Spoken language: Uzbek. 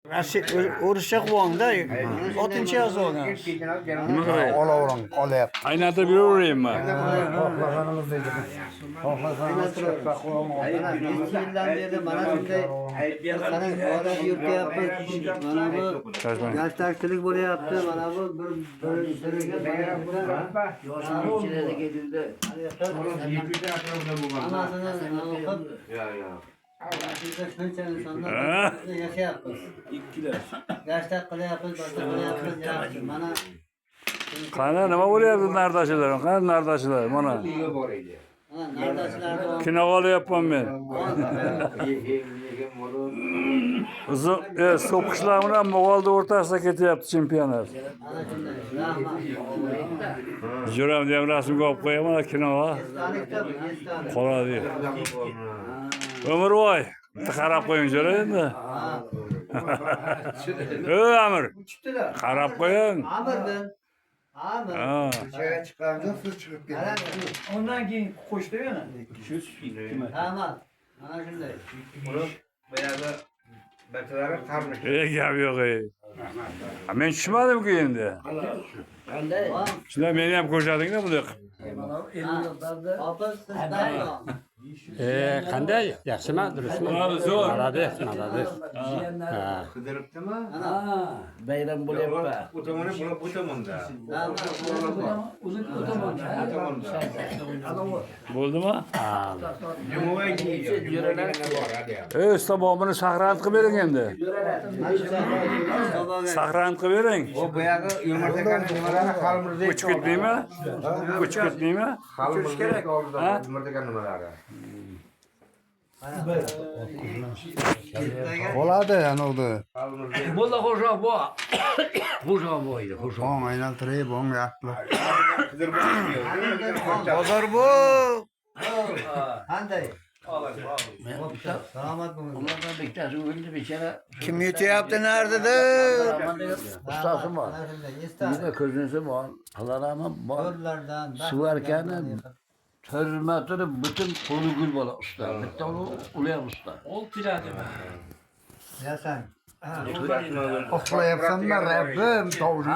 Urushga quvonda 6 yozuvni. Nima qilay? Olavering, qolyapti. Aynatib yuraveraymi? Xohlasangiz deydi. Xohlasangiz chiqib qo'yaman. Necha yildan beri mana shunday qanday orada yurtyapmiz. Mana bu gashtakchilik bo'lyapti. Mana bu biriga yoshlarga keldi. Hammasini o'qib shuncha insonlar yashayapmiz. Gashtak qilyapmiz, boshqa qilyapmiz, yaxshi. Mana Qani nima bo'lyapti nardashilar? Qani nardashilar? Mana nardashlarni kino olyapman men. Uzun so'qishlar bilan Mo'g'olda o'rtasida ketyapti chempionat. ana shunday. Rahmat. Juram ham rasmga olib qo'yaman kinoga. Esdalik. Qoladi. Umrvoy, qarab qo'ying jo'ra endi. Amir, qarab qo'ying. Amirdan. Amir. Ha. Ko'chaga chiqqanda suv chiqib ketadi. Ondan keyin qo'shdi yana. Rahmat. Mana shunday. Boyagi batalari qarmish. Gap yo'q. Men tushmadim-ku endi. Qanday? Shunda meni ham ko'rsading-da bunday. Opiz sizdan. Qanday? Yaxshimi? Durustmi? Zo'r. Malades, malades. Qidiribdimi? Bayram bo'lyapti. Bu tomoni, bu tomonda. Uzun o'tamonda. Bo'ldimi? Jumbo'ga Sabobini saqrant qilib bering endi. Saqrant qilib bering. bu boyagi yumurtakani nimalari Xalmirdek. Uch ketdingmi? Uch ketdingmi? Xalmirdek oldida yumurtakan nimalari. Bo'ladi, anavda. Xalmirdek. Bo'ldi xo'shoq bu. Xo'shoq bo'ydi, xo'shoq. Bong aylantirib, bong yaxshi. Bozor bu. Qanday? Salomat bo'ling. Ulardan bittasi o'ldi bechara. Kim yetyapti nardida? Ustasi bor. Mana shunday. Bir Esdalik. de ko'rgisi bor. Halarami bor. Ko'rlardan. Suvarkani hurmatini butun qo'li gul bola usta. Bitta uli ham usta. Yasang. Uxlayapsanmi, Rabbim, tovushin